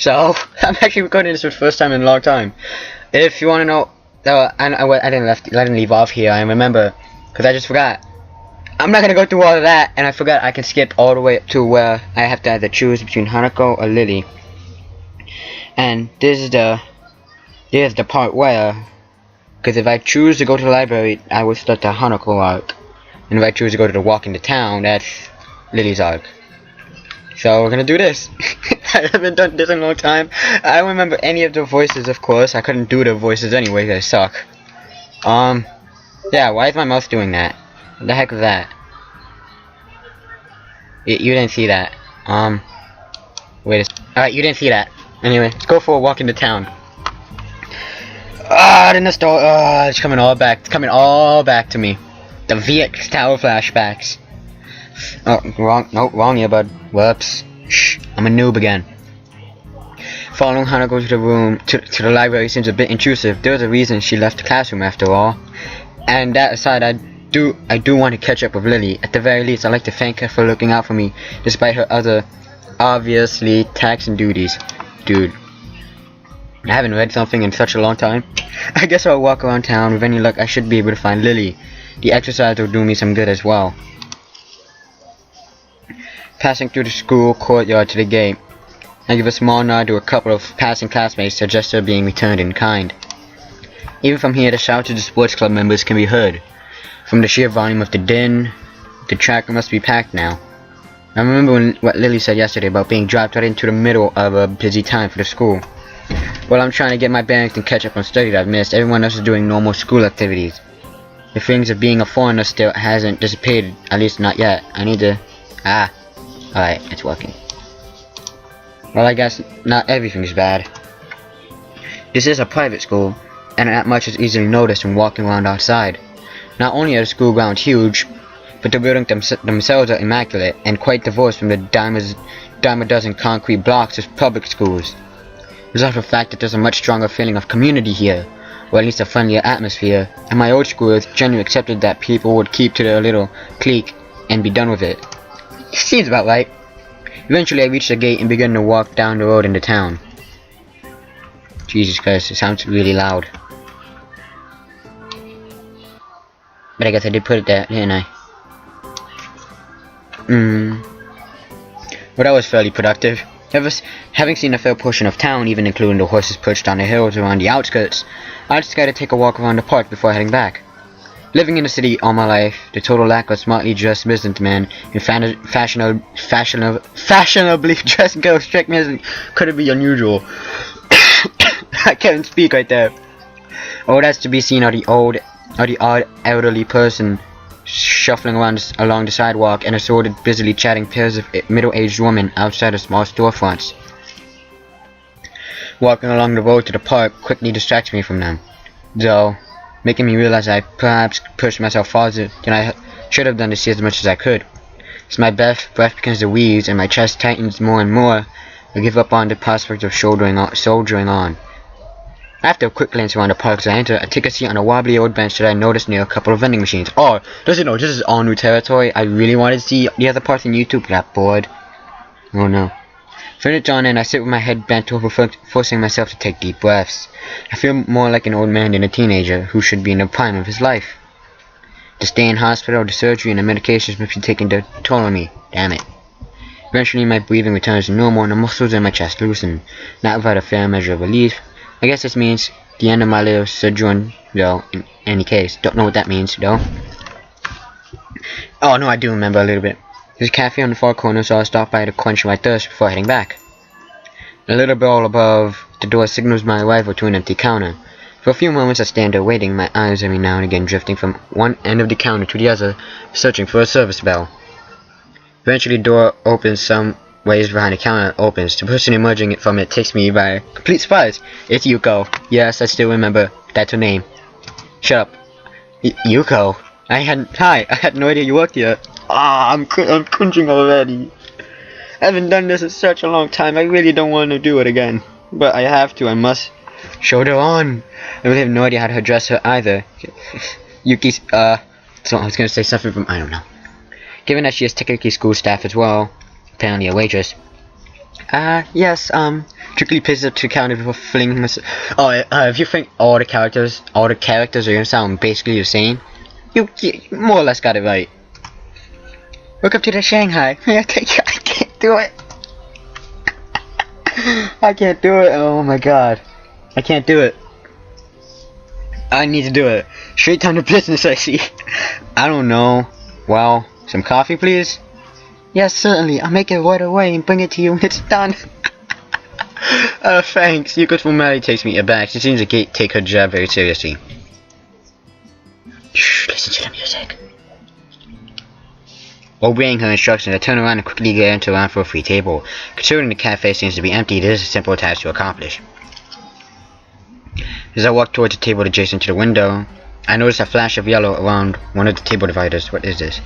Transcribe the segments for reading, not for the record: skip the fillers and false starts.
So, I'm actually recording this for the first time in a long time. If you want to know, I didn't leave off here, I remember, because I just forgot. I'm not going to go through all of that, and I forgot I can skip all the way up to where I have to either choose between Hanako or Lily. And this is the part where, because if I choose to go to the library, I will start the Hanako arc. And if I choose to go to the walk into town, that's Lily's arc. So we're gonna do this. I haven't done this in a long time. I don't remember any of the voices, of course. I couldn't do the voices anyway, they suck. Yeah, why is my mouse doing that? What the heck is that? You didn't see that. Alright, you didn't see that. Anyway, let's go for a walk into town. In the store. It's coming all back. It's coming all back to me. The VX Tower flashbacks. Oh, wrong. No, wrong earbud. Whoops. Shh. I'm a noob again. Following Hanako to the room, to the library seems a bit intrusive. There's a reason she left the classroom after all. And that aside, I do want to catch up with Lily. At the very least, I'd like to thank her for looking out for me, despite her other, obviously, taxing duties. Dude. I haven't read something in such a long time. I guess I'll walk around town. With any luck, I should be able to find Lily. The exercise will do me some good as well. Passing through the school courtyard to the gate, I give a small nod to a couple of passing classmates, a gesture being returned in kind. Even from here, the shouts of the sports club members can be heard. From the sheer volume of the din, the track must be packed now. I remember what Lily said yesterday about being dropped right into the middle of a busy time for the school. While I'm trying to get my bearings and catch up on studies I've missed, everyone else is doing normal school activities. The feelings of being a foreigner still hasn't dissipated, at least not yet. I need to... Alright, it's working. Well, I guess not everything's bad. This is a private school, and that much is easily noticed when walking around outside. Not only are the school grounds huge, but the buildings themselves are immaculate, and quite divorced from the dime a dozen concrete blocks of public schools. There's also the fact that there's a much stronger feeling of community here, or at least a friendlier atmosphere, and my old school has generally accepted that people would keep to their little clique and be done with it. Seems about right. Eventually I reached the gate and began to walk down the road into town. Jesus Christ, it sounds really loud. But I guess I did put it there, didn't I? Well, that was fairly productive. Having seen a fair portion of town, even including the horses perched on the hills around the outskirts, I decided to take a walk around the park before heading back. Living in the city all my life, the total lack of smartly dressed businessmen and fashionably dressed girls struck me as could be unusual. I can't speak right there. All that's to be seen are the odd elderly person shuffling along the sidewalk and assorted busily chatting pairs of middle-aged women outside of small storefronts. Walking along the road to the park quickly distracts me from them, though, making me realize I perhaps pushed myself farther than I should have done to see as much as I could. As my breath begins to wheeze and my chest tightens more and more, I give up on the prospect of soldiering on. After a quick glance around the park as I enter, I take a seat on a wobbly old bench that I noticed near a couple of vending machines. Oh, does it know this is all new territory? I really wanted to see the other parts on YouTube, but got bored. Oh no. Finished on and I sit with my head bent over, forcing myself to take deep breaths. I feel more like an old man than a teenager who should be in the prime of his life. The stay in hospital, the surgery, and the medications must be taking their toll on me. Damn it. Eventually my breathing returns to normal and the muscles in my chest loosen, not without a fair measure of relief. I guess this means the end of my little sojourn, though, in any case. Don't know what that means, though. Oh, no, I do remember a little bit. There's a cafe on the far corner, so I'll stop by to quench my thirst before heading back. A little bell above the door signals my arrival to an empty counter. For a few moments I stand there waiting, my eyes every now and again drifting from one end of the counter to the other, searching for a service bell. Eventually the door opens some ways behind the counter opens. The person emerging from it takes me by complete surprise. It's Yuko. Yes, I still remember. That's her name. Shut up. Yuko. I had no idea you worked here. I'm cringing already. I haven't done this in such a long time. I really don't want to do it again. But I have to. I must. Shoulder on. I really have no idea how to address her either. Yuki's, so I was gonna say something from, I don't know. Given that she is technically school staff as well, apparently a waitress. Yes, quickly paces up to the counter before flinging myself. Oh, if you think all the characters are gonna sound basically the same, you more or less got it right. Welcome to the Shanghai. I can't do it. I can't do it. Oh my god, I can't do it. I need to do it. Straight down to business, I see. I don't know. Well, some coffee, please. Yes, certainly. I'll make it right away and bring it to you when it's done. Thanks. Yuko's formality takes me aback. She seems to take her job very seriously. Shh, listen to the music. Obeying her instructions, I turn around and quickly glance around for a free table. Considering the cafe seems to be empty, this is a simple task to accomplish. As I walk towards the table adjacent to the window, I notice a flash of yellow around one of the table dividers. What is this?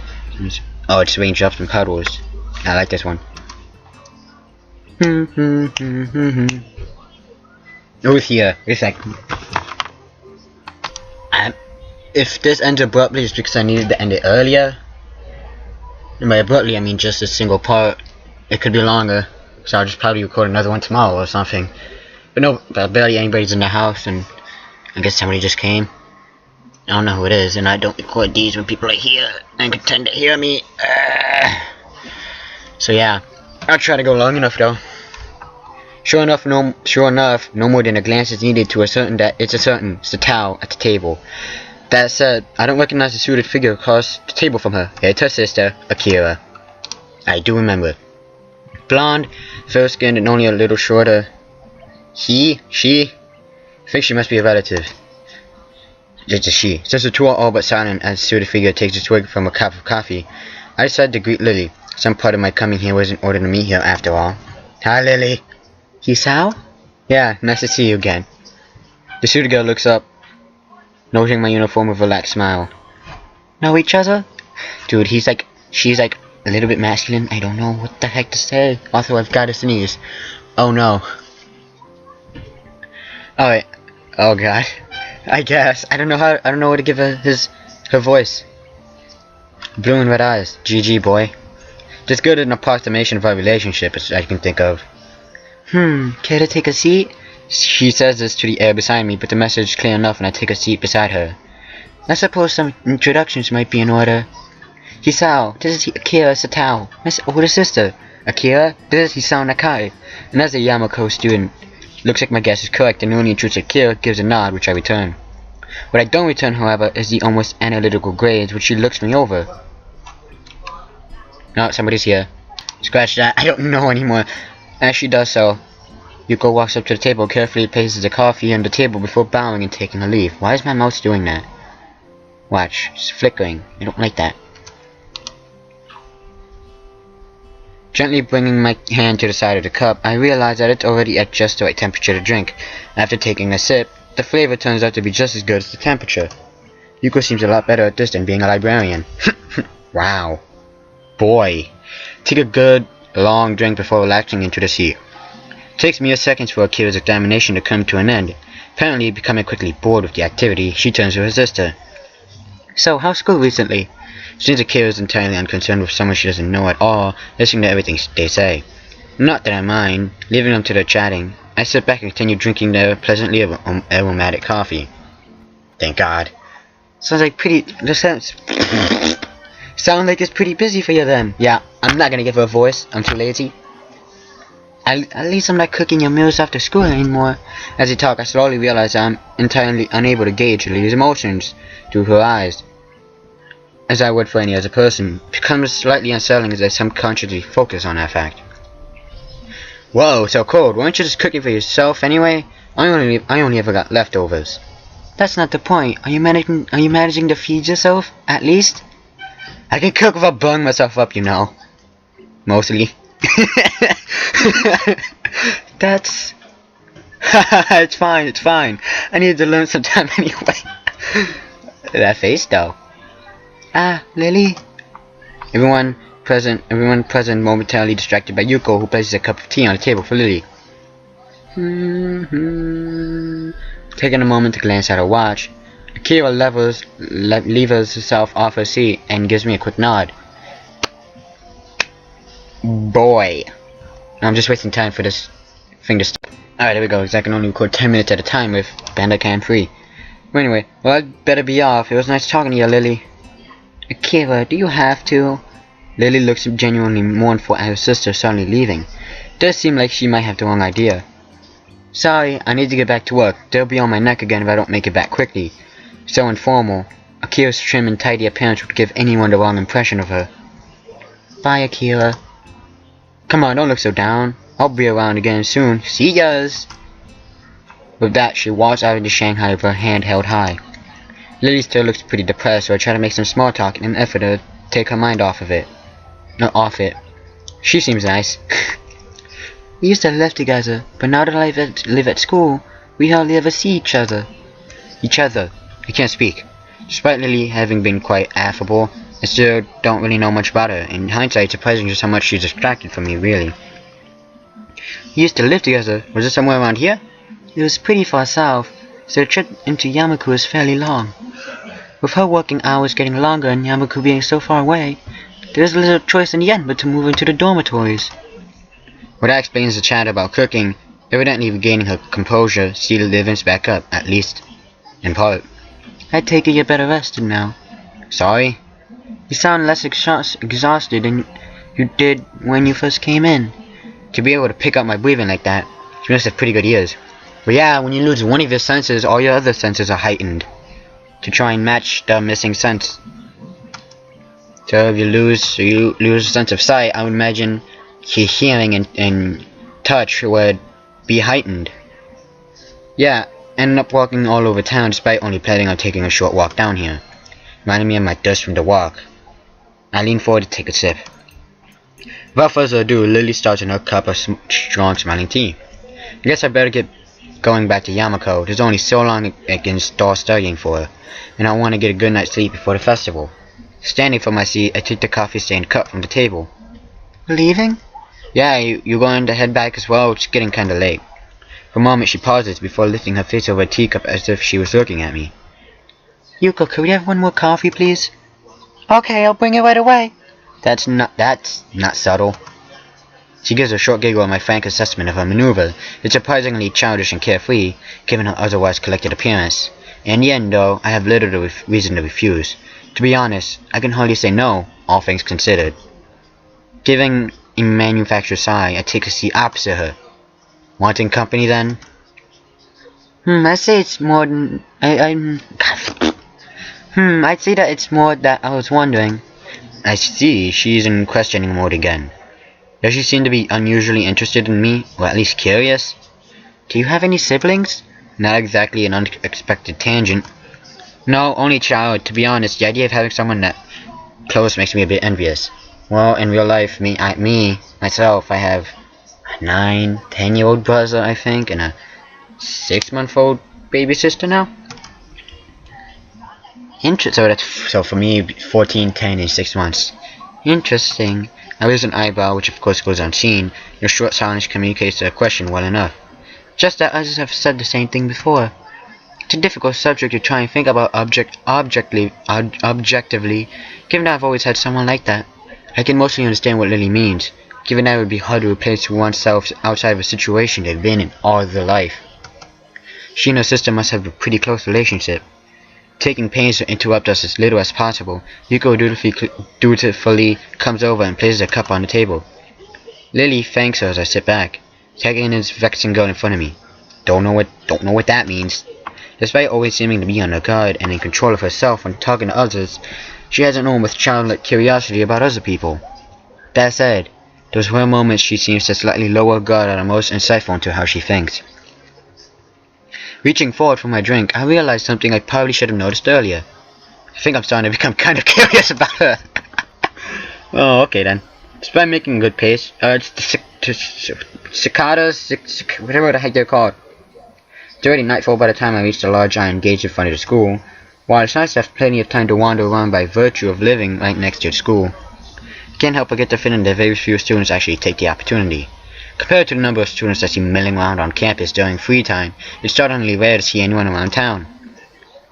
Oh, it's raindrops and puddles. I like this one. Oh, here. Wait a second. If this ends abruptly, it's because I needed to end it earlier. And by abruptly, I mean just a single part. It could be longer, so I'll just probably record another one tomorrow or something. But no, barely anybody's in the house, and I guess somebody just came. I don't know who it is, and I don't record these when people are here and pretend to hear me. So yeah, I'll try to go long enough though. Sure enough, no more than a glance is needed to ascertain that it's the towel at the table. That said, I don't recognize the suited figure across the table from her. It's her sister, Akira. I do remember. Blonde, fair-skinned, and only a little shorter. She? I think she must be a relative. It's a she. Since the two are all but silent as the suited figure takes a swig from a cup of coffee, I decided to greet Lily. Some part of my coming here was in order to meet her after all. Hi, Lily. Hisao? Yeah, nice to see you again. The suited girl looks up, noting my uniform with a relaxed smile. Know each other? Dude, she's like a little bit masculine. I don't know what the heck to say. Also, I've got to sneeze. Oh no. Alright. Oh god. I guess. I don't know what to give her voice. Blue and red eyes. GG, boy. Just good an approximation of our relationship as I can think of. Care to take a seat? She says this to the air beside me, but the message is clear enough and I take a seat beside her. I suppose some introductions might be in order. Hisao, this is Akira Satao, my older sister. Akira, this is Hisao Nakai. And as a Yamako student, looks like my guess is correct, and the only intrusive Akira gives a nod, which I return. What I don't return, however, is the almost analytical gaze, which she looks me over. No, somebody's here. Scratch that, I don't know anymore. As she does so, Yuko walks up to the table, carefully places the coffee on the table before bowing and taking a leave. Why is my mouse doing that? Watch, it's flickering. I don't like that. Gently bringing my hand to the side of the cup, I realize that it's already at just the right temperature to drink. After taking a sip, the flavor turns out to be just as good as the temperature. Yuko seems a lot better at this than being a librarian. Wow. Boy. Take a good, long drink before relaxing into the seat. It takes mere seconds for Akira's examination to come to an end. Apparently, becoming quickly bored with the activity, she turns to her sister. So, how's school recently? Since Akira is entirely unconcerned with someone she doesn't know at all, listening to everything they say. Not that I mind, leaving them to their chatting. I sit back and continue drinking their pleasantly aromatic coffee. Thank God. Sounds like it's pretty busy for you then. Yeah, I'm not gonna give her a voice. I'm too lazy. At least I'm not cooking your meals after school anymore. As I talk, I slowly realize I'm entirely unable to gauge Lily's emotions through her eyes, as I would for any other person. It becomes slightly unsettling as I subconsciously focus on that fact. Whoa, so cold. Weren't you just cooking for yourself anyway? I only ever got leftovers. That's not the point. Are you managing to feed yourself, at least? I can cook without blowing myself up, you know. Mostly. That's... it's fine. I need to learn sometime anyway. That face, though. Ah, Lily. Everyone present momentarily distracted by Yuko, who places a cup of tea on the table for Lily. Taking a moment to glance at her watch, Akira levers herself off her seat and gives me a quick nod. Boy. I'm just wasting time for this thing to stop. Alright, there we go, because I can only record 10 minutes at a time with Bandicam free. But anyway, well, I'd better be off. It was nice talking to you, Lily. Akira, do you have to? Lily looks genuinely mournful at her sister suddenly leaving. It does seem like she might have the wrong idea. Sorry, I need to get back to work. They'll be on my neck again if I don't make it back quickly. So informal. Akira's trim and tidy appearance would give anyone the wrong impression of her. Bye, Akira. Come on, don't look so down. I'll be around again soon. See yas! With that, she walks out into Shanghai with her hand held high. Lily still looks pretty depressed, so I try to make some small talk in an effort to take her mind off of it. Not off it. She seems nice. We used to live together, but now that I live at school, we hardly ever see each other. I can't speak. Despite Lily having been quite affable, I still don't really know much about her. In hindsight, it's surprising just how much she's distracted from me, really. We used to live together. Was it somewhere around here? It was pretty far south, so the trip into Yamaku is fairly long. With her working hours getting longer and Yamaku being so far away, there's little choice in the end but to move into the dormitories. Well, that explains the chat about cooking. Evidently regaining her composure, Celia livens back up, at least in part. I take it you're better rested now. Sorry? You sound less exhausted than you did when you first came in. To be able to pick up my breathing like that, you must have pretty good ears. But yeah, when you lose one of your senses, all your other senses are heightened. To try and match the missing sense. So if you lose a sense of sight, I would imagine your hearing and touch would be heightened. Yeah, ended up walking all over town despite only planning on taking a short walk down here. Reminding me of my thirst from the walk. I lean forward to take a sip. Without further ado, Lily starts in her cup of strong smiling tea. I guess I better get going back to Yamako. There's only so long I can start studying for her, and I want to get a good night's sleep before the festival. Standing from my seat, I take the coffee-stained cup from the table. Leaving? Yeah, you're going to head back as well? It's getting kinda late. For a moment she pauses before lifting her face over a teacup as if she was looking at me. Yuko, could we have one more coffee, please? Okay, I'll bring it right away. That's not subtle. She gives a short giggle at my frank assessment of her maneuver. It's surprisingly childish and carefree, given her otherwise collected appearance. In the end, though, I have little reason to refuse. To be honest, I can hardly say no, all things considered. Giving a manufacturer's sigh, I take a seat opposite her. Wanting company, then? I'd say it's more than... I'd say that it's more that I was wondering. I see, she's in questioning mode again. Does she seem to be unusually interested in me, or at least curious? Do you have any siblings? Not exactly an unexpected tangent. No, only child. To be honest, the idea of having someone that close makes me a bit envious. Well, in real life, myself, I have a 10-year-old brother, I think, and a 6-month-old baby sister now. So for me, 14, 10, and 6 months. Interesting. I raise an eyebrow, which of course goes unseen. Your short silence communicates a question well enough. Just that others have said the same thing before. It's a difficult subject to try and think about objectively, given that I've always had someone like that. I can mostly understand what Lily means, given that it would be hard to replace oneself outside of a situation they've been in all their life. She and her sister must have a pretty close relationship. Taking pains to interrupt us as little as possible, Yuko dutifully comes over and places a cup on the table. Lily thanks her as I sit back, tagging this vexing girl in front of me. Don't know what that means. Despite always seeming to be on her guard and in control of herself when talking to others, she hasn't known with childlike curiosity about other people. That said, those rare moments she seems to slightly lower guard are the most insightful into how she thinks. Reaching forward for my drink, I realized something I probably should have noticed earlier. I think I'm starting to become kind of curious about her. Oh, okay then. Despite making a good pace, it's the cicadas, whatever the heck they're called. It's already nightfall by the time I reach the large iron gate in front of the school. While it's nice to have plenty of time to wander around by virtue of living right next to the school, I can't help but get the feeling that very few students actually take the opportunity. Compared to the number of students I see milling around on campus during free time, it's startlingly rare to see anyone around town.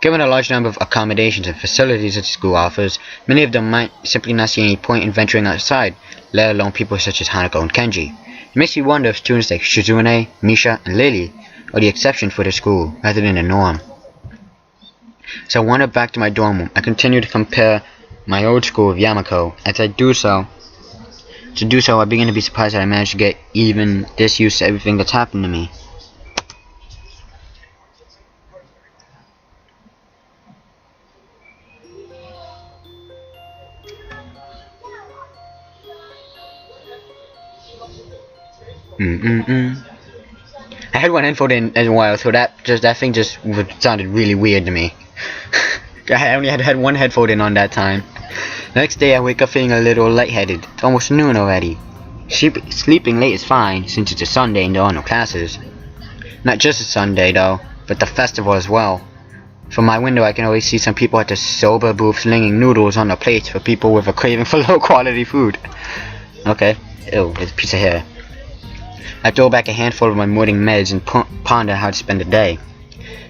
Given the large number of accommodations and facilities that the school offers, many of them might simply not see any point in venturing outside, let alone people such as Hanako and Kenji. It makes me wonder if students like Shizune, Misha, and Lily are the exception for the school rather than the norm. So I wandered back to my dorm room. I continue to compare my old school with Yamako. As I do so, I begin to be surprised that I managed to get even this used to everything that's happened to me. I had one headphone in a while, so that thing just sounded really weird to me. I only had one headphone in on that time. Next day I wake up feeling a little lightheaded. It's almost noon already. Sleeping late is fine, since it's a Sunday and there are no classes. Not just a Sunday though, but the festival as well. From my window I can always see some people at the soba booth slinging noodles on the plates for people with a craving for low quality food. Okay, ew, there's a piece of hair. I throw back a handful of my morning meds and ponder how to spend the day.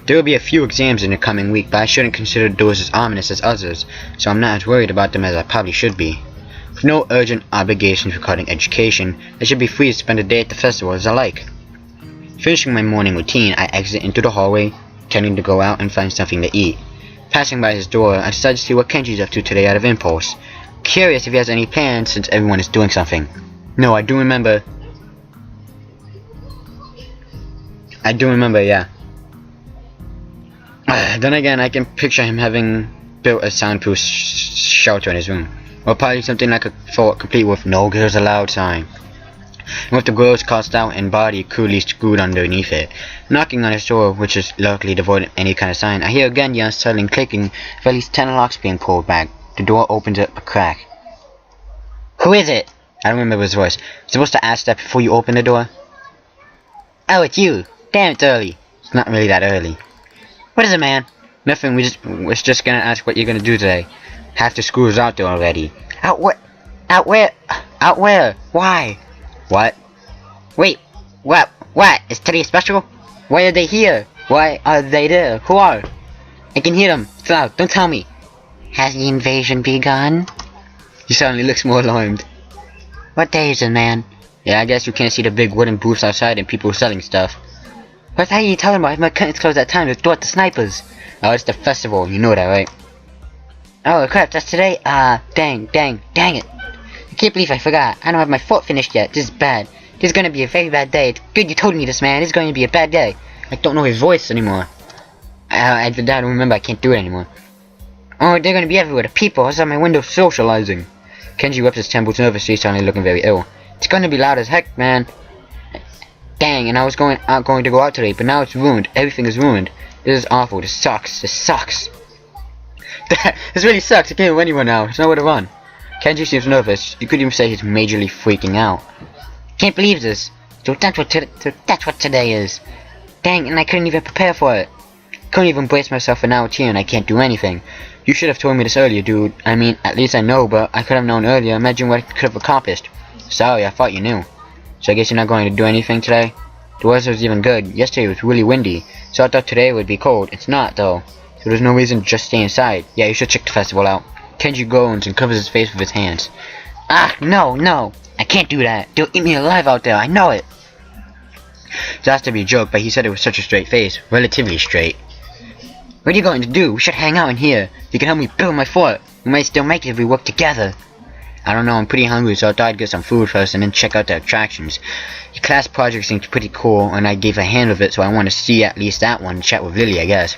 There will be a few exams in the coming week, but I shouldn't consider those as ominous as others, so I'm not as worried about them as I probably should be. With no urgent obligations regarding education, I should be free to spend the day at the festival as I like. Finishing my morning routine, I exit into the hallway, intending to go out and find something to eat. Passing by his door, I decide to see what Kenji's up to today out of impulse. Curious if he has any plans since everyone is doing something. No, I do remember, yeah. Then again, I can picture him having built a soundproof shelter in his room. Or probably something like a fort complete with no girls allowed sign. And with the girls crossed out and body crudely screwed underneath it. Knocking on his door, which is luckily devoid of any kind of sign, I hear again the unsettling clicking of at least 10 locks being pulled back. The door opens up a crack. Who is it? I don't remember his voice. You're supposed to ask that before you open the door? Oh, it's you. Damn, it's early. It's not really that early. What is it, man? Nothing, we're just gonna ask what you're gonna do today. Half the school is out there already. Out where? Out where? Why? What? Wait, what? Is today special? Why are they here? Why are they there? Who are? I can hear them. It's loud, don't tell me. Has the invasion begun? He suddenly looks more alarmed. What day is it, man? Yeah, I guess you can't see the big wooden booths outside and people selling stuff. What are you talking about? My curtains closed at time to thwart the snipers. Oh, it's the festival, you know that, right? Oh crap, that's today? Dang it. I can't believe I forgot. I don't have my fort finished yet. This is bad. This is gonna be a very bad day. It's good you told me this, man. This is going to be a bad day. I don't know his voice anymore. I don't remember, I can't do it anymore. Oh, they're gonna be everywhere. The people outside my window socializing. Kenji rubs his temples nervously, suddenly looking very ill. It's gonna be loud as heck, man. Dang, and I was going to go out today, but now it's ruined. Everything is ruined. This is awful. This sucks. This really sucks. I can't go anywhere now. There's nowhere to run. Kenji seems nervous. You could even say he's majorly freaking out. Can't believe this. So that's what today is. Dang, and I couldn't even prepare for it. Couldn't even brace myself for now it's here and I can't do anything. You should have told me this earlier, dude. I mean, at least I know, but I could have known earlier. Imagine what I could have accomplished. Sorry, I thought you knew. So I guess you're not going to do anything today? The weather was even good. Yesterday was really windy, so I thought today would be cold. It's not, though. So there's no reason to just stay inside. Yeah, you should check the festival out. Kenji groans and covers his face with his hands. Ah, no. I can't do that. They'll eat me alive out there. I know it. So that's to be a joke, but he said it with such a straight face. Relatively straight. What are you going to do? We should hang out in here. You can help me build my fort. We might still make it if we work together. I don't know, I'm pretty hungry, so I thought I'd get some food first and then check out the attractions. The class project seemed pretty cool, and I gave a hand of it, so I want to see at least that one and chat with Lily, I guess.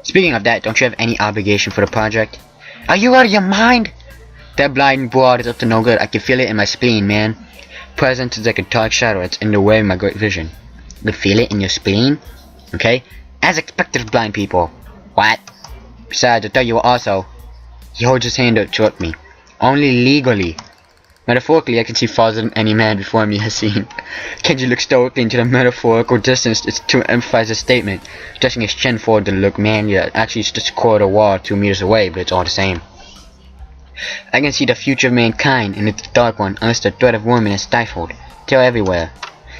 Speaking of that, don't you have any obligation for the project? Are you out of your mind? That blind broad is up to no good. I can feel it in my spleen, man. Presence is like a dark shadow that's in the way of my great vision. You feel it in your spleen? Okay? As expected of blind people. What? Besides, I thought you were also... He holds his hand out toward me. Only legally. Metaphorically, I can see farther than any man before me has seen. Kenji looks stoically into the metaphorical distance to emphasize his statement, stretching his chin forward to look manly. Actually, it's just a quarter wall 2 meters away, but it's all the same. I can see the future of mankind, and it's a dark one, unless the threat of woman is stifled. Terror everywhere.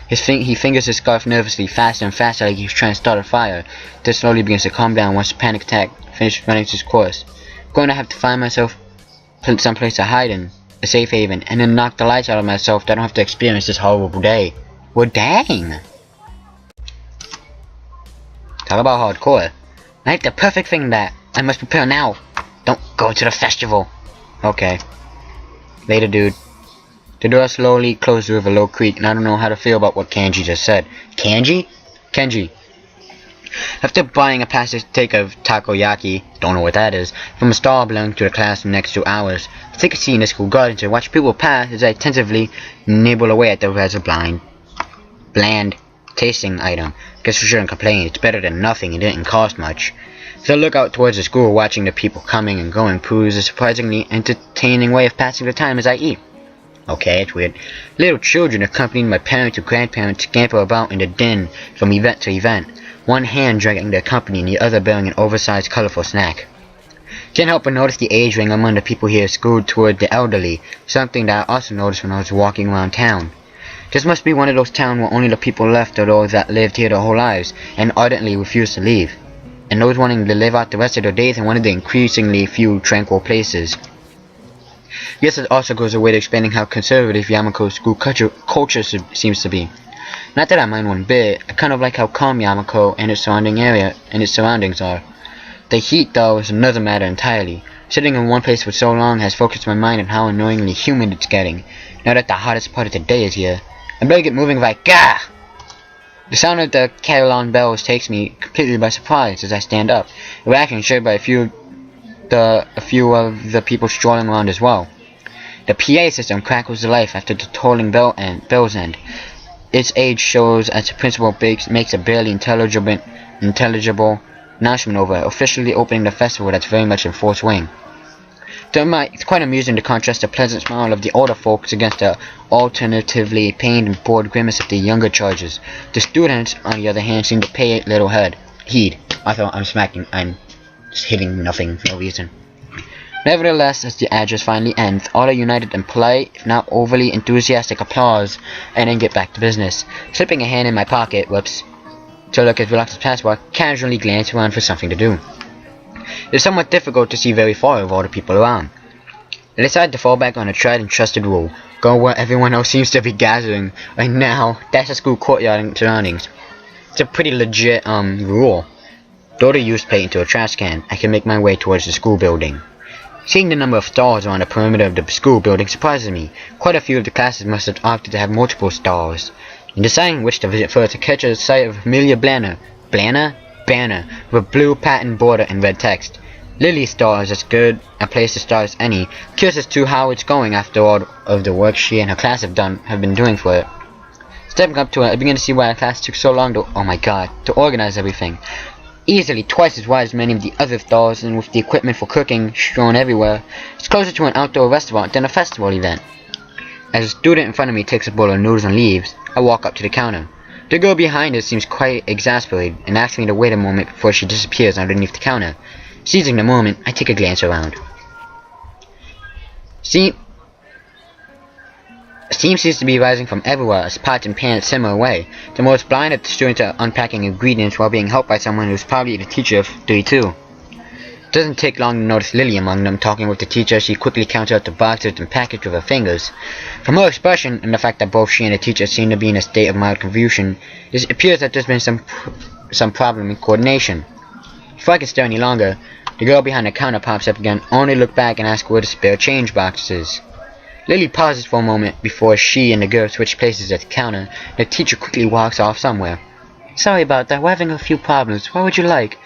He fingers his scarf nervously, faster and faster, like he's trying to start a fire. Then slowly begins to calm down once the panic attack finishes running its course. I'm going to have to find myself someplace to hide in. a safe haven, and then knock the lights out of myself so I don't have to experience this horrible day. Well, dang! Talk about hardcore. I have the perfect thing that I must prepare now. Don't go to the festival. Okay. Later, dude. The door slowly closed with a low creak, and I don't know how to feel about what Kanji just said. Kanji? Kenji. After buying a package of takoyaki, don't know what that is, from a stall belonging to the class next to ours, I take a seat in the school garden to watch people pass as I attentively nibble away at the rather bland tasting item. Guess we shouldn't complain, it's better than nothing and didn't cost much. So I look out towards the school watching the people coming and going proves a surprisingly entertaining way of passing the time as I eat. Okay, it's weird. Little children accompanying my parents or grandparents scamper about in the den from event to event, one hand dragging their company and the other bearing an oversized colorful snack. Can't help but notice the age ring among the people here skewed toward the elderly, something that I also noticed when I was walking around town. This must be one of those towns where only the people left are those that lived here their whole lives and ardently refused to leave, and those wanting to live out the rest of their days in one of the increasingly few tranquil places. Yes, it also goes away to explaining how conservative Yamako's school culture seems to be. Not that I mind one bit, I kind of like how calm Yamako and its surroundings are. The heat, though, is another matter entirely. Sitting in one place for so long has focused my mind on how annoyingly humid it's getting, now that the hottest part of the day is here. I better get moving like gah! The sound of the carillon bells takes me completely by surprise as I stand up, a reaction shared by a few of the people strolling around as well. The PA system crackles to life after the tolling bell's end. Its age shows as the principal makes a barely intelligible announcement over officially opening the festival that's very much in full swing. It's quite amusing to contrast the pleasant smile of the older folks against the alternatively pained and bored grimace of the younger charges. The students, on the other hand, seem to pay little heed. I thought I'm just hitting nothing for no reason. Nevertheless, as the address finally ends, all are united in polite, if not overly enthusiastic applause, and then get back to business. Slipping a hand in my pocket, to look as relaxed as possible, I casually glance around for something to do. It's somewhat difficult to see very far with all the people around. I decide to fall back on a tried and trusted rule, go where everyone else seems to be gathering, and now, that's the school courtyard and surroundings. It's a pretty legit, rule. Throw the used plate into a trash can, I can make my way towards the school building. Seeing the number of stalls around the perimeter of the school building surprises me. Quite a few of the classes must have opted to have multiple stalls. In deciding which to visit first, I catch a sight of a familiar banner with a blue patent border and red text. Lillys' stall is as good a place to start as any. Curious as to how it's going after all of the work she and her class have been doing for it. Stepping up to it, I begin to see why our class took so long to organize everything. Easily twice as wide as many of the other stalls, and with the equipment for cooking strewn everywhere, it's closer to an outdoor restaurant than a festival event. As a student in front of me takes a bowl of noodles and leaves, I walk up to the counter. The girl behind us seems quite exasperated and asks me to wait a moment before she disappears underneath the counter. Seizing the moment, I take a glance around. Steam seems to be rising from everywhere as pots and pans simmer away. The most blind of the students are unpacking ingredients while being helped by someone who's probably the teacher of 32. It doesn't take long to notice Lily among them. Talking with the teacher, she quickly counts out the boxes and packets with her fingers. From her expression and the fact that both she and the teacher seem to be in a state of mild confusion, it appears that there's been some problem in coordination. Before I can stare any longer, the girl behind the counter pops up again, only to look back and ask where the spare change box is. Lily pauses for a moment before she and the girl switch places at the counter. The teacher quickly walks off somewhere. Sorry about that, we're having a few problems. What would you like?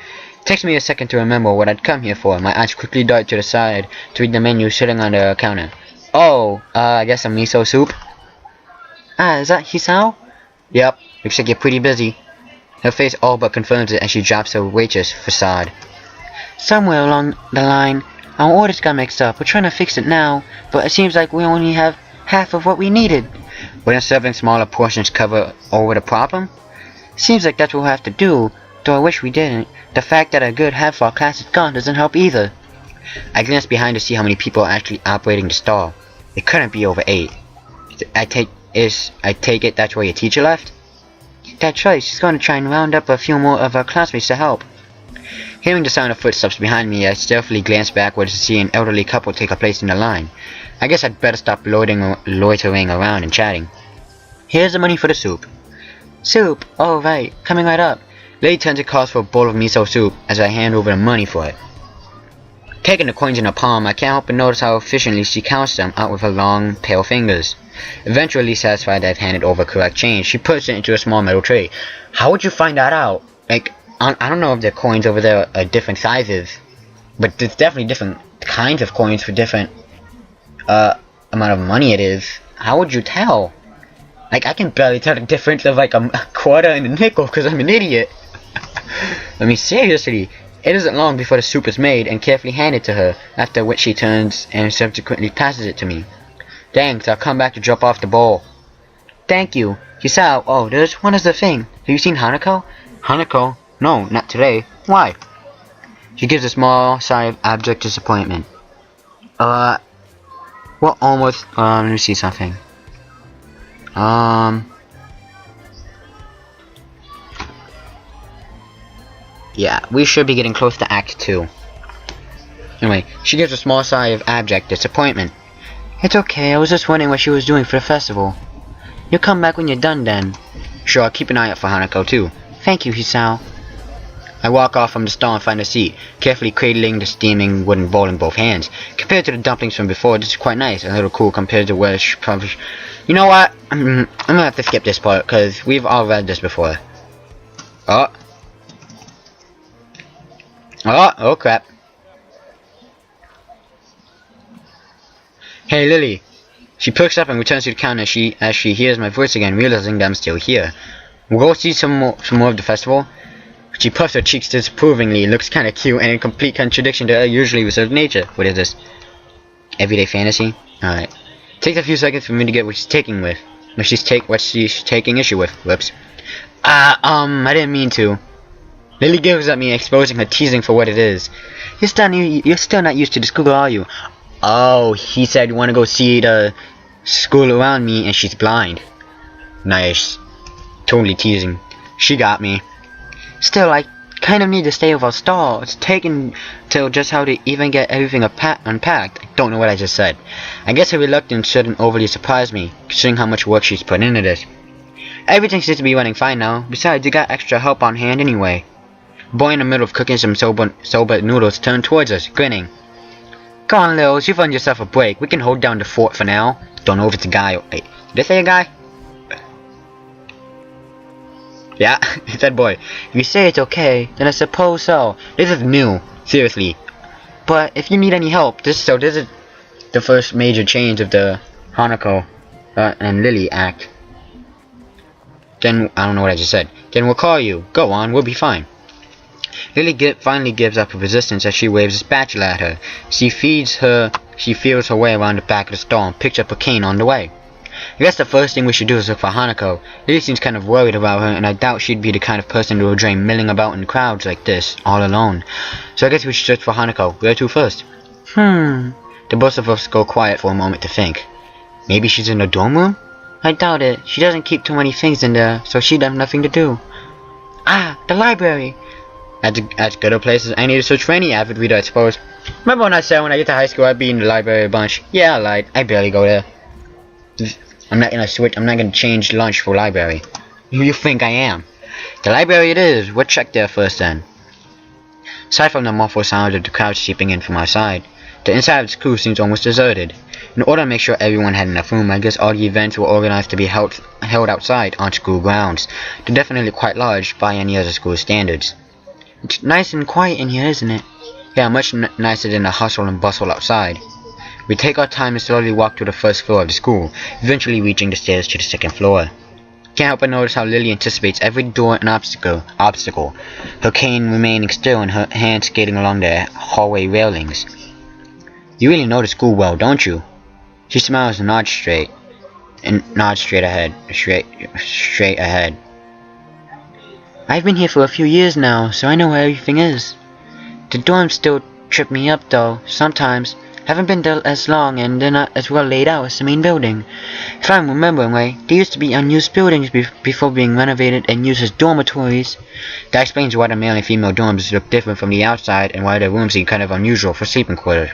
It takes me a second to remember what I'd come here for. My eyes quickly dart to the side to read the menu sitting on the counter. Oh, I guess some miso soup? Is that Hisao? Yep, looks like you're pretty busy. Her face all but confirms it as she drops her waitress facade. Somewhere along the line, our orders got mixed up. We're trying to fix it now, but it seems like we only have half of what we needed. Wouldn't serving smaller portions cover over the problem? Seems like that's what we'll have to do, though I wish we didn't. The fact that a good half of our class is gone doesn't help either. I glance behind to see how many people are actually operating the stall. It couldn't be over 8. I take it that's where your teacher left? That's right, she's going to try and round up a few more of our classmates to help. Hearing the sound of footsteps behind me, I stealthily glanced backwards to see an elderly couple take a place in the line. I guess I'd better stop loitering around and chatting. Here's the money for the soup. Soup? Oh right, coming right up. Lily turns and calls for a bowl of miso soup as I hand over the money for it. Taking the coins in her palm, I can't help but notice how efficiently she counts them out with her long, pale fingers. Eventually satisfied that I've handed over correct change, she puts it into a small metal tray. How would you find that out? Like, I don't know if the coins over there are different sizes, but there's definitely different kinds of coins for different amount of money it is. How would you tell? Like, I can barely tell the difference of like a quarter and a nickel because I'm an idiot. I mean, seriously. It isn't long before the soup is made and carefully handed to her, after which she turns and subsequently passes it to me. Thanks, I'll come back to drop off the bowl. Thank you. Hisao, oh, there's one other thing. Have you seen Hanako? Hanako? No, not today. Why? She gives a small sigh of abject disappointment. Well, almost, let me see something. Yeah, we should be getting close to Act 2. Anyway, she gives a small sigh of abject disappointment. It's okay, I was just wondering what she was doing for the festival. You'll come back when you're done then. Sure, I'll keep an eye out for Hanako too. Thank you, Hisao. I walk off from the stall and find a seat, carefully cradling the steaming wooden bowl in both hands. Compared to the dumplings from before, this is quite nice, a little cool compared to where she probably... You know what? I'm gonna have to skip this part, because we've all read this before. Oh crap. Hey Lily. She perks up and returns to the counter as she hears my voice again, realizing that I'm still here. We'll go see some more of the festival. She puffs her cheeks disapprovingly, looks kinda cute, and in complete contradiction to her usually reserved nature. What is this? Everyday fantasy? Alright. Takes a few seconds for me to get what she's taking issue with. Whoops. I didn't mean to. Lily gives at me, exposing her teasing for what it is. You're still not used to the school, are you? Oh, he said you want to go see the school around me and she's blind. Nice. Totally teasing. She got me. Still, I kind of need to stay with our stall. It's taken till just how to even get everything unpacked. I don't know what I just said. I guess her reluctance shouldn't overly surprise me, considering how much work she's put into this. Everything seems to be running fine now. Besides, you got extra help on hand anyway. The boy in the middle of cooking some soba noodles turned towards us, grinning. Come on, Lils, you've earned yourself a break. We can hold down the fort for now. Don't know if it's a guy or... Wait, did I say a guy? Yeah, it said boy. If you say it's okay, then I suppose so. This is new, seriously. But if you need any help, this is the first major change of the Hanako and Lily act. Then, I don't know what I just said. Then we'll call you. Go on, we'll be fine. Lily finally gives up her resistance as she waves a spatula at her. She feels her way around the back of the stall and picks up a cane on the way. I guess the first thing we should do is look for Hanako. Lily seems kind of worried about her, and I doubt she'd be the kind of person who would dream milling about in crowds like this, all alone. So I guess we should search for Hanako. Where to first? The both of us go quiet for a moment to think. Maybe she's in the dorm room? I doubt it. She doesn't keep too many things in there, so she'd have nothing to do. Ah, the library! As good a place as any to search for any avid reader, I suppose. Remember when I said when I get to high school I'd be in the library a bunch? Yeah, I lied. I barely go there. I'm not gonna change lunch for library. Who you think I am? The library it is. We'll check there first then. Aside from the muffled sound of the crowd seeping in from outside, the inside of the school seems almost deserted. In order to make sure everyone had enough room, I guess all the events were organized to be held outside on school grounds. They're definitely quite large by any other school standards. It's nice and quiet in here, isn't it? Yeah, much nicer than the hustle and bustle outside. We take our time and slowly walk to the first floor of the school, eventually reaching the stairs to the second floor. Can't help but notice how Lily anticipates every door and obstacle, her cane remaining still and her hand skating along the hallway railings. You really know the school well, don't you? She smiles and nods straight ahead. I've been here for a few years now, so I know where everything is. The dorms still trip me up though, sometimes. haven't been there as long and they're not as well laid out as the main building. If I'm remembering right, they used to be unused buildings before being renovated and used as dormitories. That explains why the male and female dorms look different from the outside and why their rooms seem kind of unusual for sleeping quarters.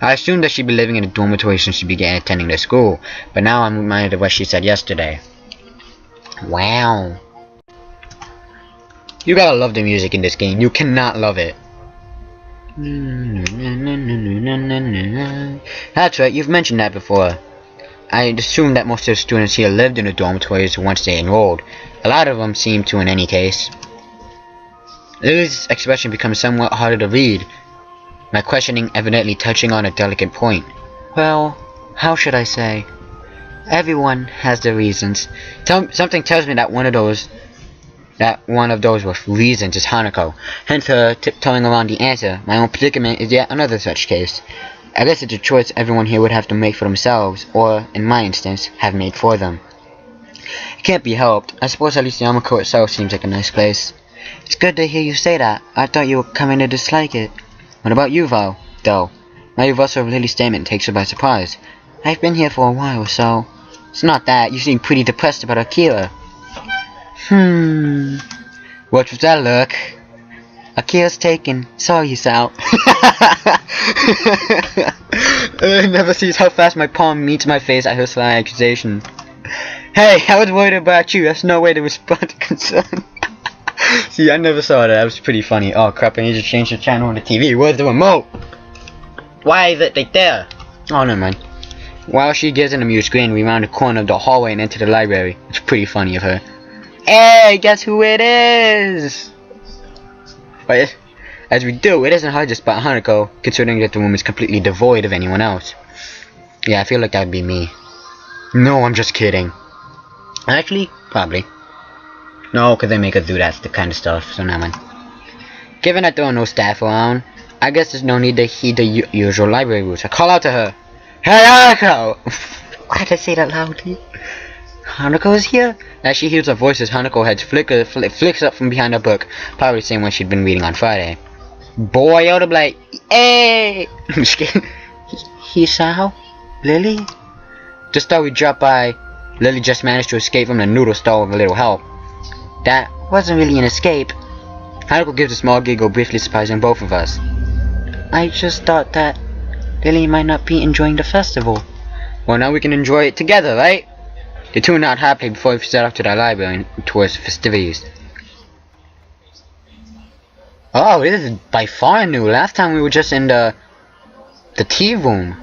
I assumed that she'd been living in a dormitory since she began attending the school, but now I'm reminded of what she said yesterday. Wow. You gotta love the music in this game. You cannot love it. That's right, you've mentioned that before. I assume that most of the students here lived in the dormitories once they enrolled. A lot of them seem to in any case. Lillys' expression becomes somewhat harder to read, my questioning evidently touching on a delicate point. Well, how should I say? Everyone has their reasons. Something tells me that one of those with reasons is Hanako. Hence her tiptoeing around the answer. My own predicament is yet another such case. I guess it's a choice everyone here would have to make for themselves, or, in my instance, have made for them. It can't be helped. I suppose at least Yamako itself seems like a nice place. It's good to hear you say that. I thought you were coming to dislike it. What about you, Val, though? My reversal of Lily's statement takes her by surprise. I've been here for a while, so... It's not that. You seem pretty depressed about Akira. What was that look? Akira's taken. Sorry, Sal. Never sees how fast my palm meets my face at her sly accusation. Hey, I was worried about you. That's no way to respond to concern. See, I never saw that. That was pretty funny. Oh crap, I need to change the channel on the TV. Where's the remote? Why is it right there? Oh, never mind. While she gives an amused grin, we round the corner of the hallway and enter the library. It's pretty funny of her. Hey, guess who it is? But as we do, it isn't hard to spot Hanako, considering that the room is completely devoid of anyone else. Yeah, I feel like that would be me. No, I'm just kidding. Actually, probably. No, because they make us do that kind of stuff, so never mind. Given that there are no staff around, I guess there's no need to heed the usual library rules. I call out to her. Hey, Hanako! Why did I say that loudly? Hanako is here. As she hears our voices, Hanako's head flicks up from behind her book, probably the same one she'd been reading on Friday. Boy, I oughta be like, hey! I'm just kidding. Hisao? Lily? Just thought we dropped by. Lily just managed to escape from the noodle stall with a little help. That wasn't really an escape. Hanako gives a small giggle, briefly surprising both of us. I just thought that Lily might not be enjoying the festival. Well, now we can enjoy it together, right? They tuned out happily before we set off to the library and towards the festivities. Oh, this is by far new. Last time we were just in the tea room.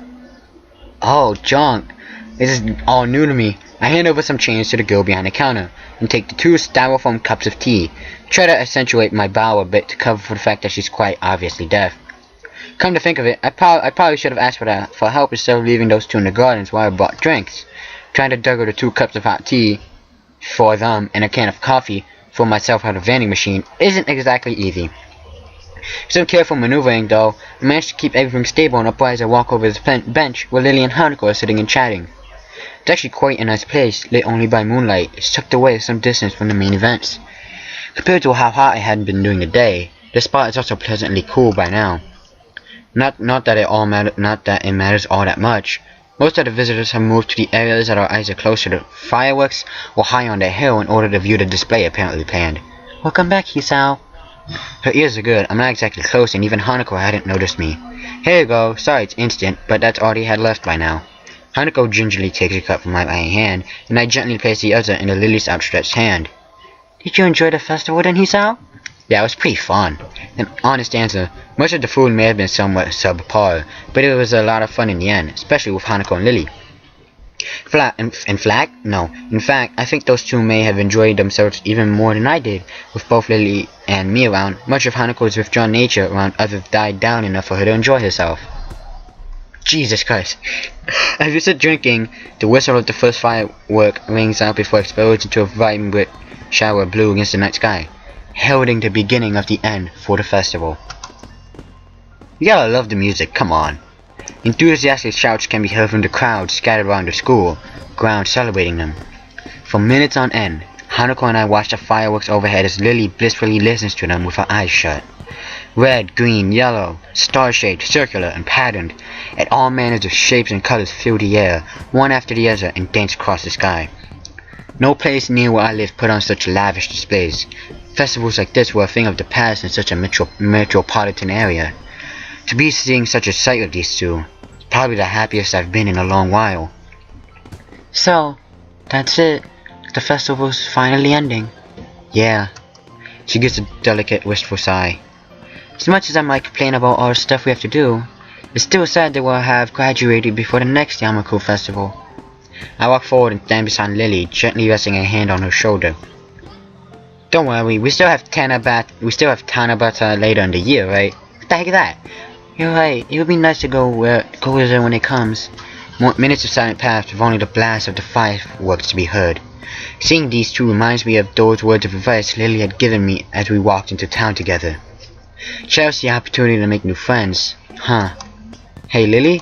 Oh, junk. This is all new to me. I hand over some change to the girl behind the counter and take the 2 styrofoam cups of tea. Try to accentuate my bow a bit to cover for the fact that she's quite obviously deaf. Come to think of it, I probably should have asked for help instead of leaving those 2 in the gardens while I bought drinks. Trying to juggle the 2 cups of hot tea for them and a can of coffee for myself out of vending machine isn't exactly easy. Some careful maneuvering though, I managed to keep everything stable and upright as I walk over the bench where Lily and Hanako are sitting and chatting. It's actually quite a nice place, lit only by moonlight. It's tucked away some distance from the main events. Compared to how hot it had been during the day, this spot is also pleasantly cool by now. Not that it matters all that much. Most of the visitors have moved to the areas that are either close to the fireworks or high on the hill in order to view the display apparently planned. Welcome back, Hisao. Her ears are good. I'm not exactly close, and even Hanako hadn't noticed me. Here you go. Sorry it's instant, but that's all he had left by now. Hanako gingerly takes a cup from my right hand, and I gently place the other in the Lily's outstretched hand. Did you enjoy the festival then, Hisao? Yeah, it was pretty fun. An honest answer. Much of the food may have been somewhat subpar, but it was a lot of fun in the end, especially with Hanako and Lily. In fact, I think those 2 may have enjoyed themselves even more than I did, with both Lily and me around. Much of Hanako's withdrawn nature around others died down enough for her to enjoy herself. Jesus Christ. As we sit drinking, the whistle of the first firework rings out before it explodes into a vibrant shower of blue against the night sky, heralding the beginning of the end for the festival. You gotta love the music, come on. Enthusiastic shouts can be heard from the crowd scattered around the school grounds celebrating them. For minutes on end, Hanako and I watch the fireworks overhead as Lily blissfully listens to them with her eyes shut. Red, green, yellow, star-shaped, circular, and patterned, and all manners of shapes and colors fill the air, one after the other, and dance across the sky. No place near where I live put on such lavish displays. Festivals like this were a thing of the past in such a metropolitan area. To be seeing such a sight of these two, probably the happiest I've been in a long while. So, that's it. The festival's finally ending. Yeah. She gives a delicate, wistful sigh. As much as I might complain about all the stuff we have to do, it's still sad that we'll have graduated before the next Yamaku festival. I walk forward and stand beside Lily, gently resting a hand on her shoulder. Don't worry, we still have Tanabata later in the year, right? What the heck is that? You're right, it would be nice to go there when it comes. Minutes of silent passed with only the blast of the fireworks to be heard. Seeing these two reminds me of those words of advice Lily had given me as we walked into town together. Cherish the opportunity to make new friends. Huh. Hey, Lily?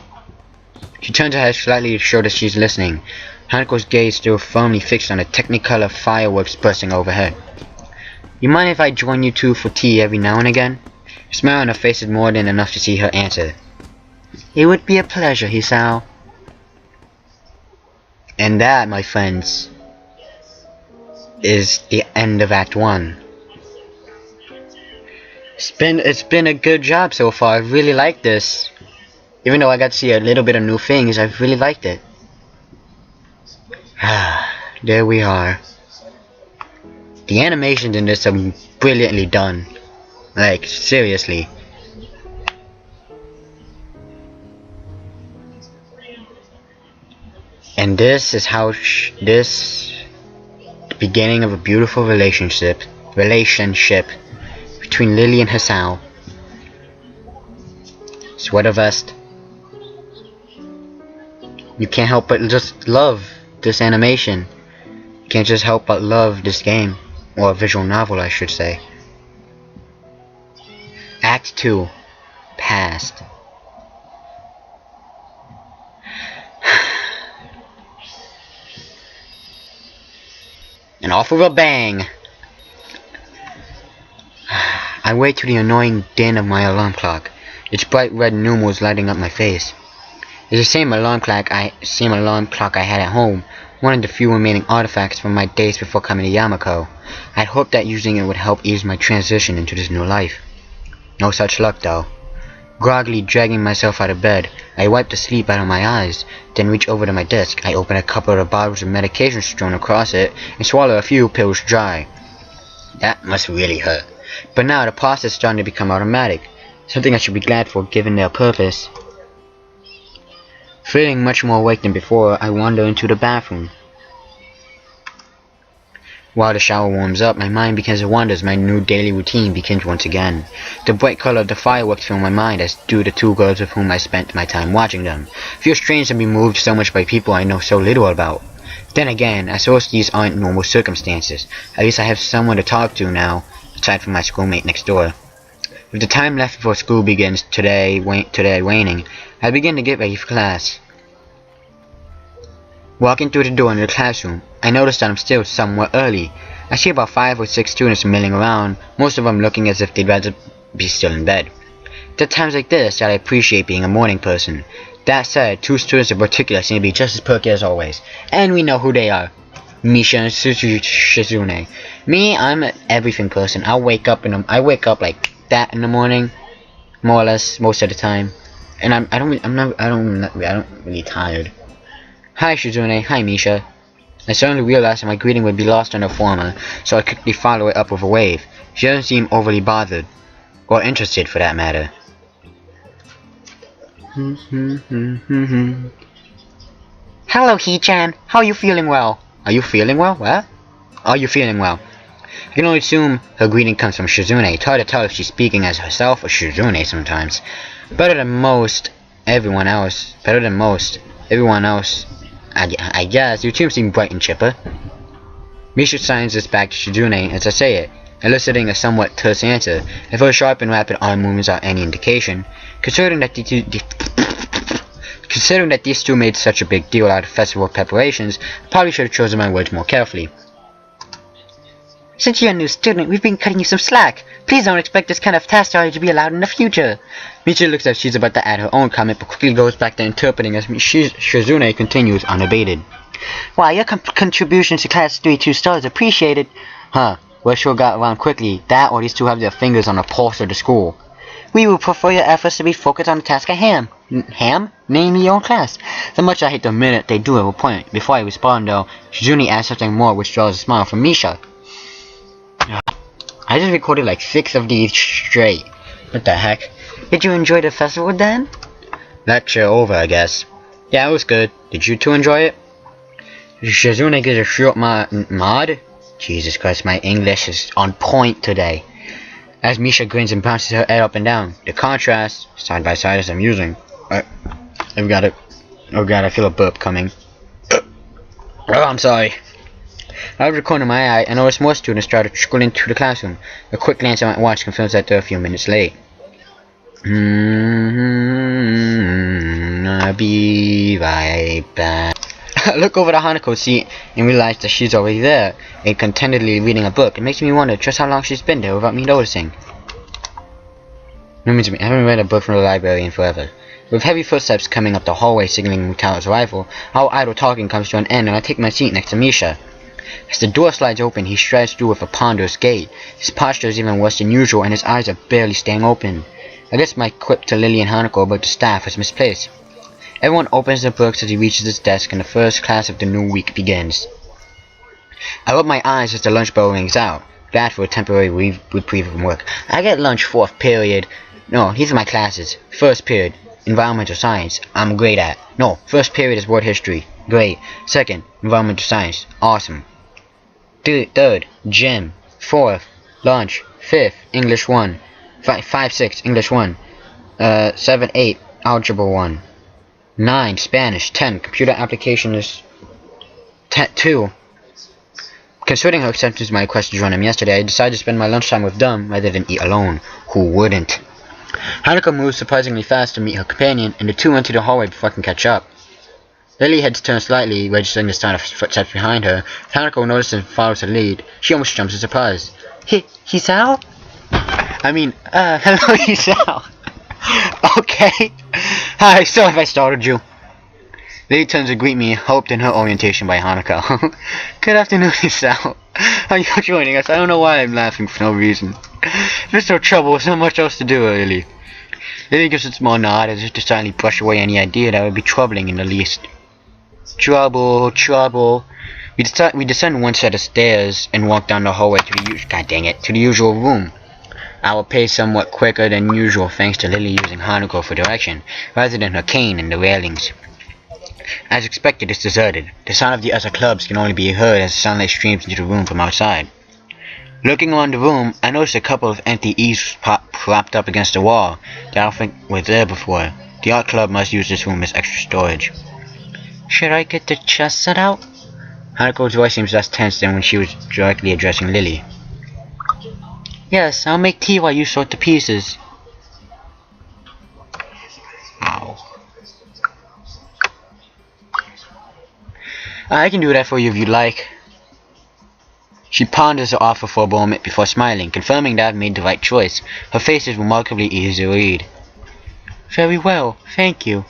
She turns her head slightly to show that she's listening. Hanako's gaze still firmly fixed on the technicolor fireworks bursting overhead. You mind if I join you two for tea every now and again? A smile on her face is more than enough to see her answer. It would be a pleasure, Hisao. And that, my friends, is the end of Act 1. It's been a good job so far. I really like this. Even though I got to see a little bit of new things, I've really liked it. There we are. The animations in this are brilliantly done. Like, seriously. And this is how the beginning of a beautiful relationship between Lily and Hisao. Sweater vest. You can't help but just love this animation. You can't just help but love this game. Or visual novel, I should say. Act 2. Past. And off with a bang! I wake to the annoying din of my alarm clock, its bright red numerals lighting up my face. It's the same alarm clock I had at home, one of the few remaining artifacts from my days before coming to Yamako. I'd hoped that using it would help ease my transition into this new life. No such luck though. Groggily dragging myself out of bed, I wipe the sleep out of my eyes, then reach over to my desk. I open a couple of bottles of medication strewn across it, and swallow a few pills dry. That must really hurt. But now the process is starting to become automatic, something I should be glad for given their purpose. Feeling much more awake than before, I wander into the bathroom. While the shower warms up, my mind begins to wander as my new daily routine begins once again. The bright color of the fireworks fill my mind, as do the two girls with whom I spent my time watching them. It feels strange to be moved so much by people I know so little about. Then again, I suppose these aren't normal circumstances. At least I have someone to talk to now, aside from my schoolmate next door. With the time left before school begins today waning, I begin to get ready for class. Walking through the door into the classroom, I notice that I'm still somewhat early. I see about 5 or 6 students milling around, most of them looking as if they'd rather be still in bed. It's at times like this that I appreciate being a morning person. That said, 2 students in particular seem to be just as perky as always, and we know who they are. Misha and Shizune. Me, I'm an everything person. I wake up like that in the morning, more or less most of the time, and I'm not really tired. Hi Shizune, hi Misha. I suddenly realized that my greeting would be lost on her former, so I quickly follow it up with a wave. She doesn't seem overly bothered, or interested for that matter. Hello Hee-chan, how are you feeling well? Are you feeling well? What? Are you feeling well? I can only assume her greeting comes from Shizune. It's hard to tell if she's speaking as herself or Shizune sometimes. Better than most everyone else, I guess. You two seem bright and chipper. Misha signs this back to Shizune as I say it, eliciting a somewhat terse answer, if her sharp and rapid arm movements are any indication. Considering that these two made such a big deal out of festival preparations, I probably should have chosen my words more carefully. Since you're a new student, we've been cutting you some slack. Please don't expect this kind of task to be allowed in the future. Misha looks as she's about to add her own comment, but quickly goes back to interpreting as Shizune continues unabated. Wow, your contributions to class 3 2 stars appreciated. Huh, well sure got around quickly. That or these two have their fingers on the pulse of the school. We will prefer your efforts to be focused on the task at hand. Ham? Name your own class. So much I hate the minute they do have a point. Before I respond though, Shizune adds something more which draws a smile from Misha. I just recorded like 6 of these straight. What the heck? Did you enjoy the festival then? Lecture over, I guess. Yeah, it was good. Did you two enjoy it? Shizune gives a short mod? Jesus Christ, my English is on point today. As Misha grins and bounces her head up and down. The contrast, side by side, is amusing. I've got it. Oh god, I feel a burp coming. Oh, I'm sorry. Out of the corner of my eye, I noticed more students started trickling into the classroom. A quick glance at my watch confirms that they're a few minutes late. I'll be right back. I look over the Hanako's seat and realize that she's already there and contentedly reading a book. It makes me wonder just how long she's been there without me noticing. I haven't read a book from the library in forever. With heavy footsteps coming up the hallway signaling Mutaro's arrival, our idle talking comes to an end and I take my seat next to Misha. As the door slides open, he strides through with a ponderous gait. His posture is even worse than usual and his eyes are barely staying open. I guess my quip to Lily and Hanako about the staff was misplaced. Everyone opens their books as he reaches his desk and the first class of the new week begins. I rub my eyes as the lunch bell rings out, glad for a temporary reprieve from work. I get lunch 4th period. No, these are my classes. 1st period, environmental science. I'm great at. No, 1st period is world history. Great. 2nd, environmental science. Awesome. 3rd, gym. 4th, lunch. 5th, English 1. 5, 6, English 1. 7, 8, algebra 1. 9, Spanish. 10, computer application is 2. Considering her acceptance of my request to join him yesterday, I decided to spend my lunchtime with them rather than eat alone. Who wouldn't? Hanako moves surprisingly fast to meet her companion, and the two enter the hallway before I can catch up. Lily heads turn slightly, registering the sound of footsteps behind her. If Hanako notices and follows her lead, she almost jumps in surprise. Hisao? Hello, Hisao. Okay. Hi, sorry if I startled you. Lily turns to greet me, helped in her orientation by Hanako. Good afternoon, Hisao. Are you joining us? I don't know why I'm laughing for no reason. If there's no trouble, there's not much else to do, Lily. Lily gives a small nod as if to silently brush away any idea that would be troubling in the least. Trouble. We descend one set of stairs and walk down the hallway to the usual room. Our pace somewhat quicker than usual thanks to Lily using Hanako for direction, rather than her cane and the railings. As expected, it's deserted. The sound of the other clubs can only be heard as the sunlight streams into the room from outside. Looking around the room, I noticed a couple of empty eaves propped up against the wall that I don't think were there before. The art club must use this room as extra storage. Should I get the chess set out? Hanako's voice seems less tense than when she was directly addressing Lily. Yes, I'll make tea while you sort the pieces. Ow. I can do that for you if you'd like. She ponders her offer for a moment before smiling, confirming that I've made the right choice. Her face is remarkably easy to read. Very well, thank you.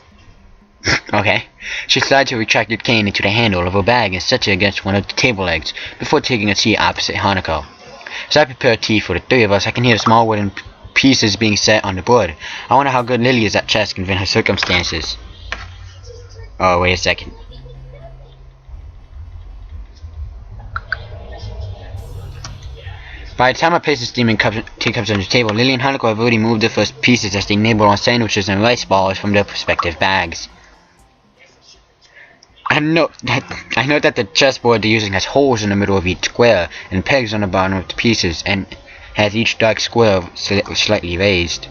Okay. She slides her retracted cane into the handle of her bag and sets it against one of the table legs, before taking a seat opposite Hanako. As I prepare tea for the three of us, I can hear the small wooden pieces being set on the board. I wonder how good Lily is at chess given her circumstances. Oh, wait a second. By the time I place the steaming teacups on the table, Lily and Hanako have already moved their first pieces as they nibble on sandwiches and rice balls from their respective bags. I note that the chessboard they're using has holes in the middle of each square and pegs on the bottom of the pieces, and has each dark square slightly raised.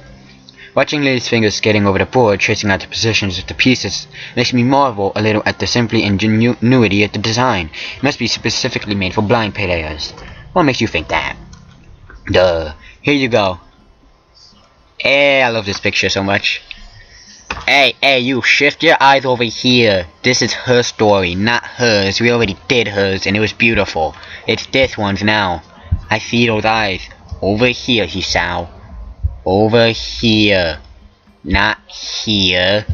Watching Lily's fingers skating over the board, tracing out the positions of the pieces, makes me marvel a little at the simple ingenuity of the design. It must be specifically made for blind players. What makes you think that? Duh. Here you go. I love this picture so much. Hey, you, shift your eyes over here. This is her story, not hers. We already did hers, and it was beautiful. It's this one's now. I see those eyes. Over here, Hisao. Over here. Not here.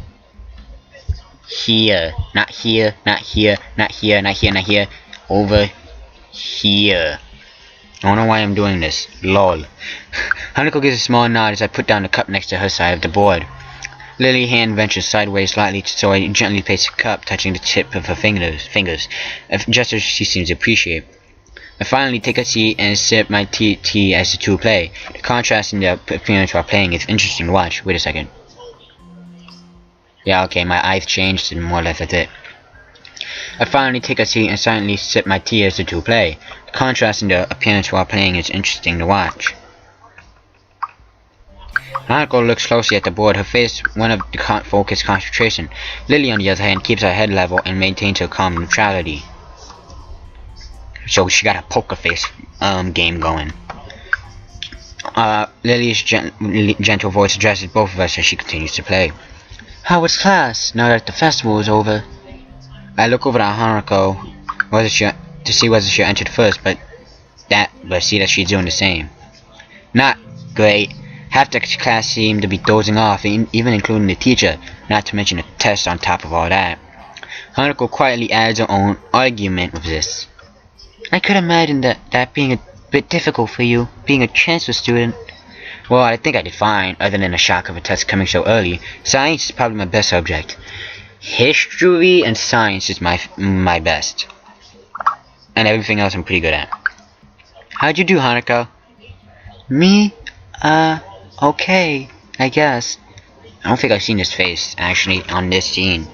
Here. Not here, not here, not here, not here, not here. Over here. I don't know why I'm doing this. Lol. Hanako gives a small nod as I put down the cup next to her side of the board. Lily's hand ventures sideways slightly, so I gently place the cup, touching the tip of her fingers, a gesture she seems to appreciate. I finally take a seat and sip my tea as the two play. The contrast in their appearance while playing is interesting to watch. Wait a second. Yeah, okay, my eyes changed and more or less that's it. I finally take a seat and silently sip my tea as the two play. The contrast in their appearance while playing is interesting to watch. Hanako looks closely at the board, her face one of focused concentration. Lily, on the other hand, keeps her head level and maintains her calm neutrality. So she got a poker face game going. Lily's gentle voice addresses both of us as she continues to play. How was class, now that the festival is over? I look over at Hanako to see whether she entered first, but see that she's doing the same. Not great. Half the class seemed to be dozing off, even including the teacher, not to mention the test on top of all that. Hanako quietly adds her own argument with this. I could imagine that being a bit difficult for you, being a transfer student. Well, I think I did fine, other than the shock of a test coming so early. Science is probably my best subject. History and science is my best. And everything else I'm pretty good at. How'd you do, Hanako? Me? Okay, I guess. I don't think I've seen his face, actually, on this scene.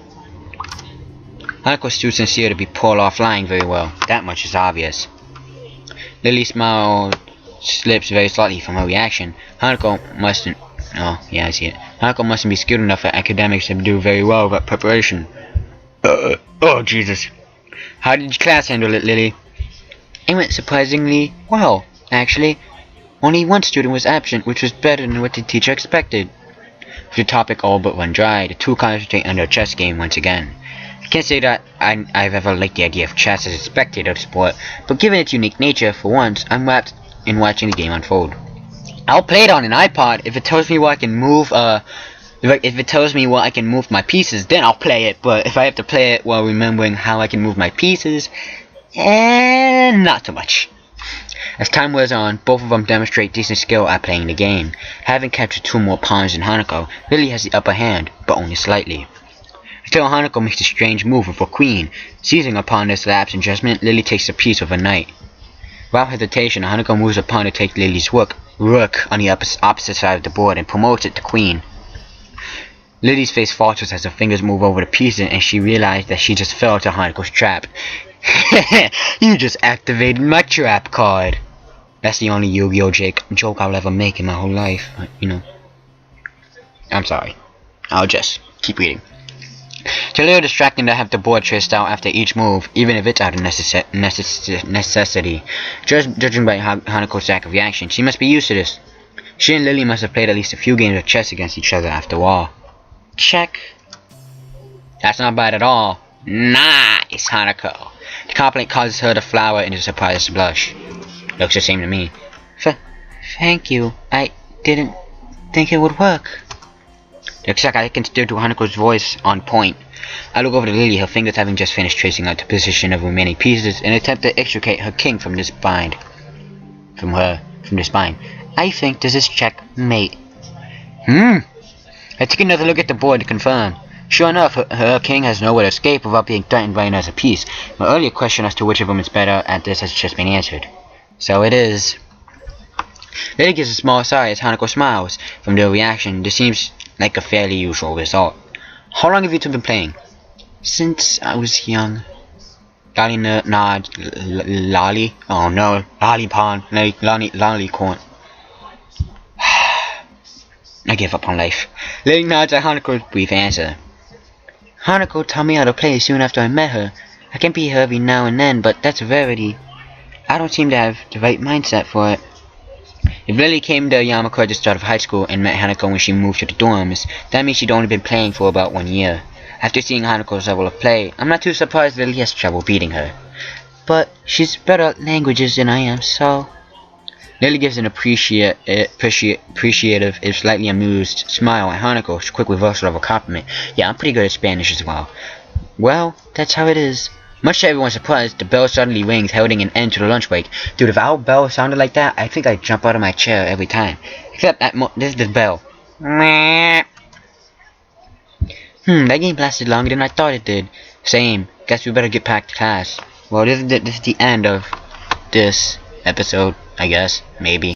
Hanako's too sincere to be pulled off lying very well. That much is obvious. Lily's smile slips very slightly from her reaction. Hanako mustn't... Oh, yeah, I see it. Hanako mustn't be skilled enough at academics to do very well with preparation. Oh, Jesus. How did your class handle it, Lily? It went surprisingly well, actually. Only one student was absent, which was better than what the teacher expected. With the topic all but run dry, the two concentrate on their chess game once again. I can't say that I've ever liked the idea of chess as a spectator sport, but given its unique nature, for once, I'm wrapped in watching the game unfold. I'll play it on an iPod if it tells me where I can move, if it tells me where I can move my pieces, then I'll play it, but if I have to play it while remembering how I can move my pieces, not so much. As time wears on, both of them demonstrate decent skill at playing the game. Having captured two more pawns than Hanako, Lily has the upper hand, but only slightly. Until Hanako makes a strange move with her queen. Seizing upon this lapse in judgment, Lily takes the piece with her knight. Without hesitation, Hanako moves a pawn to take Lily's rook on the opposite side of the board and promotes it to queen. Lily's face falters as her fingers move over the pieces and she realizes that she just fell to Hanako's trap. You just activated my trap card. That's the only Yu-Gi-Oh joke I'll ever make in my whole life, you know. I'm sorry. I'll just keep reading. It's a little distracting to have the board traced out after each move, even if it's out of necessity. Judging by Hanako's lack of reaction, she must be used to this. She and Lily must have played at least a few games of chess against each other after all. Check. That's not bad at all. Nice, Hanako. The compliment causes her to flower into a surprised blush. Looks the same to me. Thank you. I didn't think it would work. Looks like I can still do Hanako's voice on point. I look over to Lily, her fingers having just finished tracing out the position of remaining pieces, and attempt to extricate her king from this bind. From this bind. I think this is checkmate. I take another look at the board to confirm. Sure enough, her king has nowhere to escape without being threatened by another piece. My earlier question as to which of them is better at this has just been answered. So it is. Lily gives a small sigh as Hanako smiles. From their reaction, this seems like a fairly usual result. How long have you two been playing? Since I was young. Lolly nods. Lolly? Oh no. Lolly pawn. Lolly corn. I give up on life. Lily nods at Hanako's brief answer. Hanako taught me how to play soon after I met her. I can beat her every now and then, but that's a rarity. I don't seem to have the right mindset for it. If Lily came to Yamakura at the start of high school and met Hanako when she moved to the dorms, that means she'd only been playing for about 1 year. After seeing Hanako's level of play, I'm not too surprised Lily has trouble beating her. But she's better at languages than I am, so... Lily gives an appreciative, if slightly amused smile at Hanako's quick reversal of a compliment. Yeah, I'm pretty good at Spanish as well. Well, that's how it is. Much to everyone's surprise, the bell suddenly rings, heralding an end to the lunch break. Dude, if our bell sounded like that, I think I'd jump out of my chair every time. Except that this is the bell. That game lasted longer than I thought it did. Same. Guess we better get back to class. Well, this is the end of this episode, I guess. Maybe.